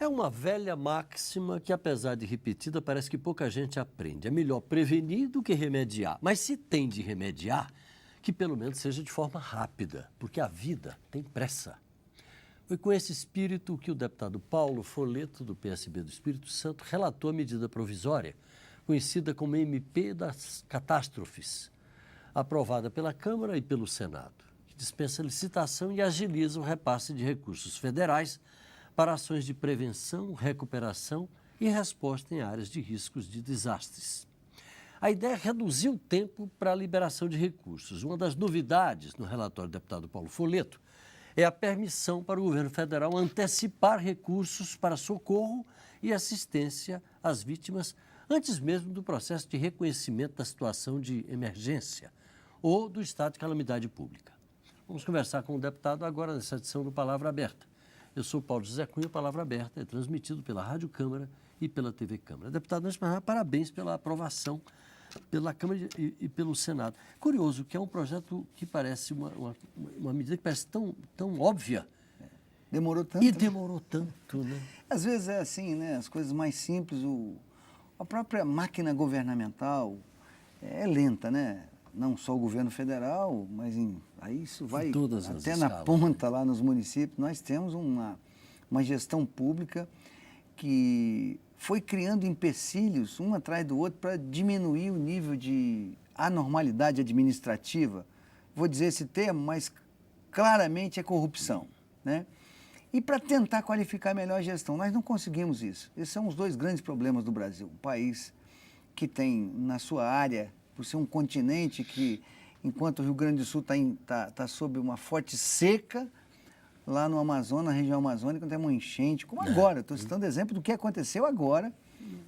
É uma velha máxima que, apesar de repetida, parece que pouca gente aprende. É melhor prevenir do que remediar. Mas se tem de remediar, que pelo menos seja de forma rápida, porque a vida tem pressa. Foi com esse espírito que o deputado Paulo Folleto, do PSB do Espírito Santo, relatou a medida provisória, conhecida como MP das Catástrofes, aprovada pela Câmara e pelo Senado, que dispensa licitação e agiliza o repasse de recursos federais para ações de prevenção, recuperação e resposta em áreas de riscos de desastres. A ideia é reduzir o tempo para a liberação de recursos. Uma das novidades no relatório do deputado Paulo Folleto é a permissão para o governo federal antecipar recursos para socorro e assistência às vítimas antes mesmo do processo de reconhecimento da situação de emergência ou do estado de calamidade pública. Vamos conversar com o deputado agora nessa edição do Palavra Aberta. Eu sou Paulo José Cunha, Palavra Aberta é transmitido pela Rádio Câmara e pela TV Câmara. Deputado, parabéns pela aprovação pela Câmara e pelo Senado. Curioso que é um projeto que parece uma medida que parece tão óbvia. Demorou tanto. E demorou tanto, né? Às vezes é assim, né? As coisas mais simples, a própria máquina governamental é lenta, né? Não só o governo federal, mas aí isso vai até na ponta lá nos municípios. Nós temos uma gestão pública que foi criando empecilhos, um atrás do outro, para diminuir o nível de anormalidade administrativa. Vou dizer esse termo, mas claramente é corrupção, né? E para tentar qualificar melhor a gestão, nós não conseguimos isso. Esses são os dois grandes problemas do Brasil. Um país que tem na sua área, por ser um continente que, enquanto o Rio Grande do Sul está sob uma forte seca, lá no Amazonas, na região amazônica, tem uma enchente, como agora. Estou citando exemplo do que aconteceu agora,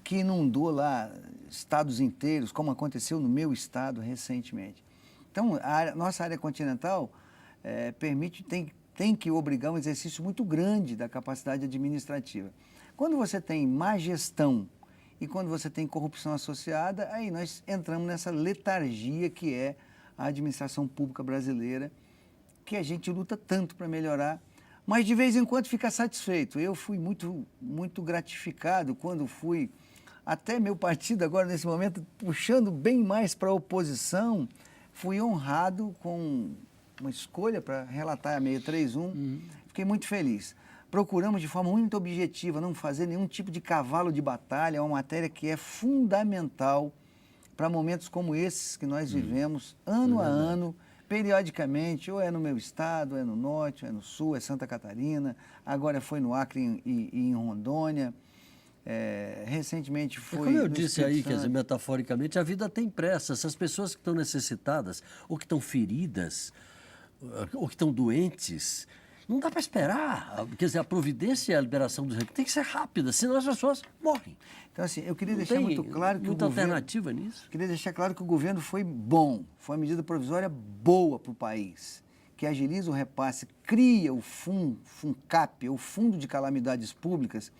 que inundou lá estados inteiros, como aconteceu no meu estado recentemente. Então, nossa área continental tem que obrigar um exercício muito grande da capacidade administrativa. Quando você tem má gestão e quando você tem corrupção associada, aí nós entramos nessa letargia que é a administração pública brasileira, que a gente luta tanto para melhorar, mas de vez em quando fica satisfeito. Eu fui muito gratificado quando fui, até meu partido agora nesse momento, puxando bem mais para a oposição, fui honrado com uma escolha para relatar a 631, fiquei muito feliz. Procuramos de forma muito objetiva não fazer nenhum tipo de cavalo de batalha, é uma matéria que é fundamental para momentos como esses que nós vivemos, ano a ano, periodicamente, ou é no meu estado, ou é no norte, ou é no sul, é Santa Catarina, agora foi no Acre e em Rondônia, recentemente foi... Como eu disse aí, quer dizer, metaforicamente, a vida tem pressa. Essas pessoas que estão necessitadas, ou que estão feridas, ou que estão doentes, não dá para esperar. Quer dizer, a providência e a liberação dos recursos tem que ser rápida, senão as pessoas morrem. Então, assim, eu queria deixar muito claro que muita alternativa nisso. Queria deixar claro que o governo foi bom, foi uma medida provisória boa para o país, que agiliza o repasse, cria o FUNCAP, o Fundo de Calamidades Públicas,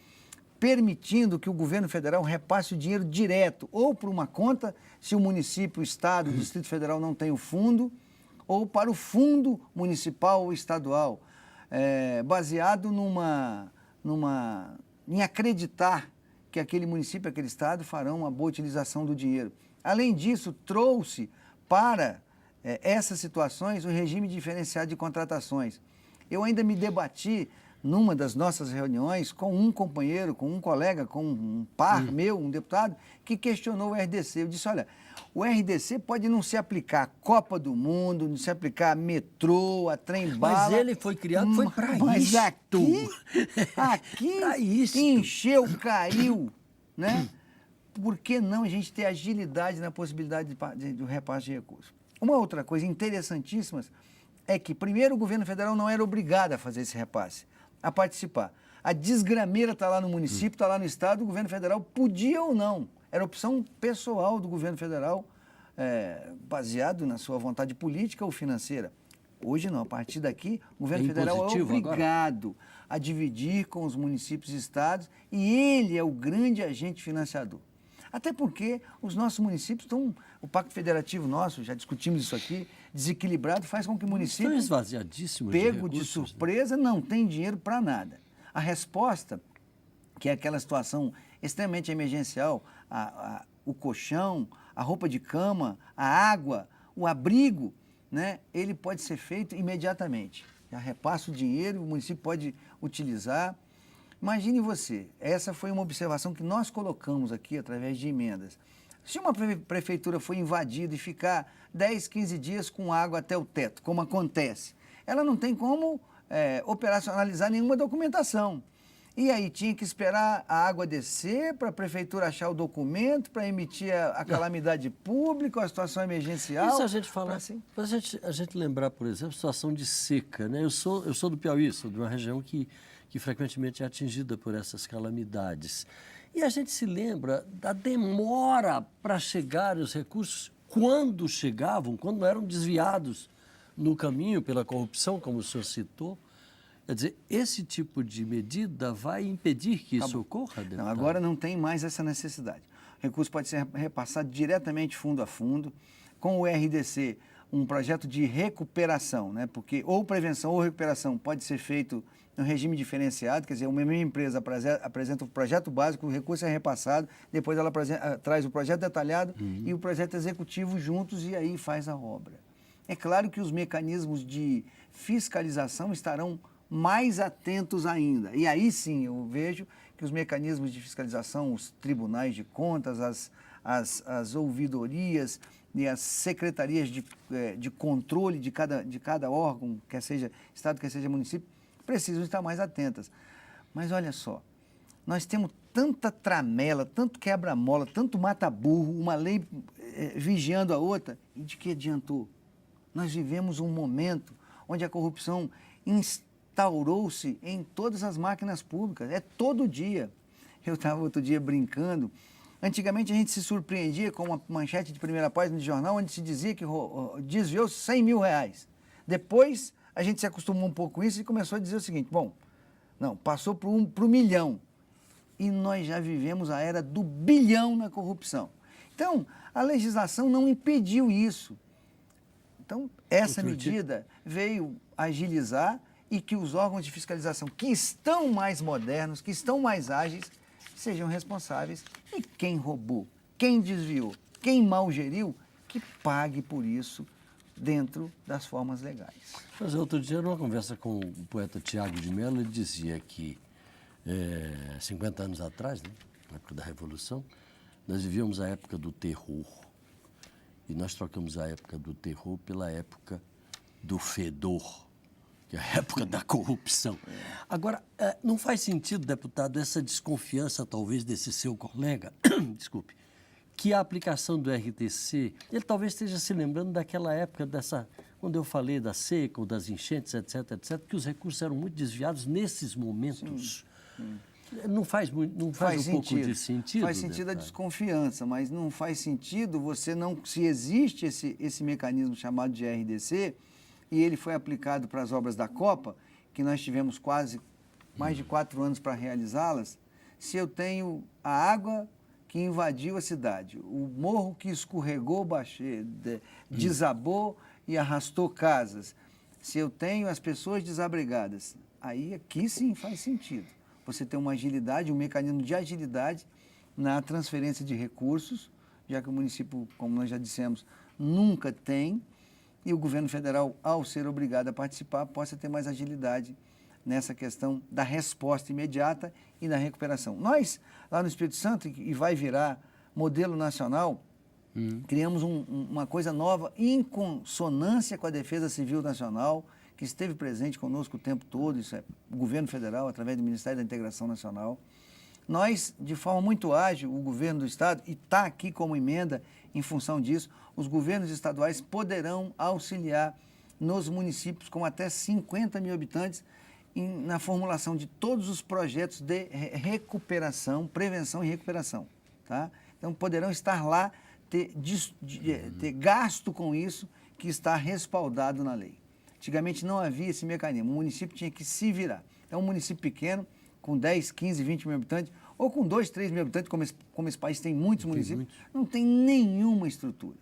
permitindo que o governo federal repasse o dinheiro direto, ou por uma conta, se o município, o estado, o Distrito Federal não tem o fundo, ou para o fundo municipal ou estadual, baseado em acreditar que aquele município, aquele estado farão uma boa utilização do dinheiro. Além disso, trouxe para essas situações o regime diferenciado de contratações. Eu ainda me debati numa das nossas reuniões com um companheiro, com um colega, com um par meu, um deputado, que questionou o RDC. Eu disse, olha, o RDC pode não se aplicar à Copa do Mundo, não se aplicar a metrô, a trem-bala. Mas ele foi criado, foi para isso. Mas aqui encheu, caiu, né? Por que não a gente ter agilidade na possibilidade do repasse de recursos? Uma outra coisa interessantíssima é que, primeiro, o governo federal não era obrigado a fazer esse repasse, a participar. A desgrameira está lá no município, está lá no estado, o governo federal podia ou não. Era opção pessoal do governo federal, baseado na sua vontade política ou financeira. Hoje não, a partir daqui, o governo federal é obrigado a dividir com os municípios e estados e ele é o grande agente financiador. Até porque os nossos municípios estão, o Pacto Federativo nosso, já discutimos isso aqui, desequilibrado, faz com que o município, esvaziadíssimo pego de surpresa, não tem dinheiro para nada. A resposta que é aquela situação extremamente emergencial, o colchão, a roupa de cama, a água, o abrigo, né, ele pode ser feito imediatamente. Já repassa o dinheiro, o município pode utilizar. Imagine você, essa foi uma observação que nós colocamos aqui através de emendas. Se uma prefeitura for invadida e ficar 10, 15 dias com água até o teto, como acontece, ela não tem como operacionalizar nenhuma documentação. E aí tinha que esperar a água descer para a prefeitura achar o documento, para emitir a calamidade pública, a situação emergencial. Isso a gente fala, assim. A gente lembrar, por exemplo, situação de seca, né? Eu sou do Piauí, sou de uma região que frequentemente é atingida por essas calamidades. E a gente se lembra da demora para chegar os recursos, quando chegavam, quando eram desviados no caminho pela corrupção, como o senhor citou. Quer dizer, esse tipo de medida vai impedir que isso ocorra, deputado? Não, agora não tem mais essa necessidade. O recurso pode ser repassado diretamente fundo a fundo, com o RDC, um projeto de recuperação, né? Porque ou prevenção ou recuperação pode ser feito no regime diferenciado, quer dizer, uma mesma empresa apresenta o projeto básico, o recurso é repassado, depois ela traz o projeto detalhado e o projeto executivo juntos e aí faz a obra. É claro que os mecanismos de fiscalização estarão mais atentos ainda. E aí sim eu vejo que os mecanismos de fiscalização, os tribunais de contas, as ouvidorias e as secretarias de controle de cada órgão, quer seja Estado, quer seja município, precisam estar mais atentas. Mas olha só, nós temos tanta tramela, tanto quebra-mola, tanto mata-burro, uma lei vigiando a outra, e de que adiantou? Nós vivemos um momento onde a corrupção instaurou-se em todas as máquinas públicas, é todo dia. Eu estava outro dia brincando, antigamente a gente se surpreendia com uma manchete de primeira página de jornal onde se dizia que desviou 100 mil reais. Depois a gente se acostumou um pouco com isso e começou a dizer o seguinte, bom, não, passou para o milhão. E nós já vivemos a era do bilhão na corrupção. Então, a legislação não impediu isso. Então, essa medida veio agilizar e que os órgãos de fiscalização que estão mais modernos, que estão mais ágeis, sejam responsáveis. E quem roubou, quem desviou, quem mal geriu, que pague por isso dentro das formas legais. Mas outro dia, numa conversa com o poeta Tiago de Mello, ele dizia que 50 anos atrás, né, na época da Revolução, nós vivíamos a época do terror. E nós trocamos a época do terror pela época do fedor, que é a época da corrupção. Agora, não faz sentido, deputado, essa desconfiança, talvez, desse seu colega, desculpe, que a aplicação do RTC, ele talvez esteja se lembrando daquela época, quando eu falei da seca ou das enchentes, etc., que os recursos eram muito desviados nesses momentos. Sim. Não faz um pouco de sentido? Faz sentido a desconfiança, mas não faz sentido se existe esse mecanismo chamado de RDC, e ele foi aplicado para as obras da Copa, que nós tivemos mais de 4 anos para realizá-las, se eu tenho a água que invadiu a cidade, o morro que escorregou, desabou e arrastou casas, se eu tenho as pessoas desabrigadas, aí aqui sim faz sentido. Você tem uma agilidade, um mecanismo de agilidade na transferência de recursos, já que o município, como nós já dissemos, nunca tem, e o governo federal, ao ser obrigado a participar, possa ter mais agilidade nessa questão da resposta imediata e da recuperação. Nós, lá no Espírito Santo, e vai virar modelo nacional, criamos uma coisa nova em consonância com a Defesa Civil Nacional, que esteve presente conosco o tempo todo, isso é o governo federal, através do Ministério da Integração Nacional. Nós, de forma muito ágil, o governo do Estado, e está aqui como emenda em função disso, os governos estaduais poderão auxiliar nos municípios com até 50 mil habitantes na formulação de todos os projetos de recuperação, prevenção e recuperação. Tá? Então, poderão estar lá, ter gasto com isso que está respaldado na lei. Antigamente não havia esse mecanismo, o município tinha que se virar. Então, um município pequeno, com 10, 15, 20 mil habitantes, ou com 2, 3 mil habitantes, como esse país tem muitos municípios, não tem nenhuma estrutura.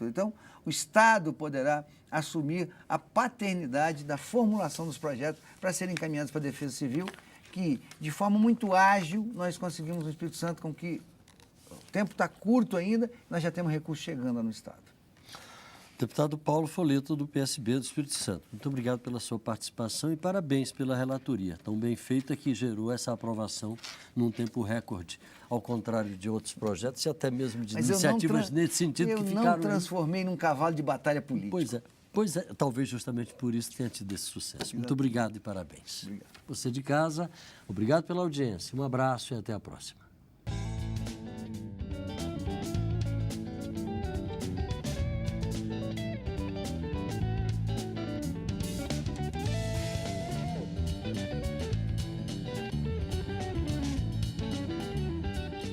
Então, o Estado poderá assumir a paternidade da formulação dos projetos para serem encaminhados para a Defesa Civil que, de forma muito ágil, nós conseguimos no Espírito Santo com que o tempo está curto ainda, nós já temos recursos chegando no Estado. Deputado Paulo Folletto, do PSB do Espírito Santo. Muito obrigado pela sua participação e parabéns pela relatoria, tão bem feita que gerou essa aprovação num tempo recorde, ao contrário de outros projetos e até mesmo de iniciativas nesse sentido que ficaram... Eu não transformei num cavalo de batalha política. Pois é, talvez justamente por isso tenha tido esse sucesso. Muito obrigado e parabéns. Obrigado. Você de casa, obrigado pela audiência, um abraço e até a próxima.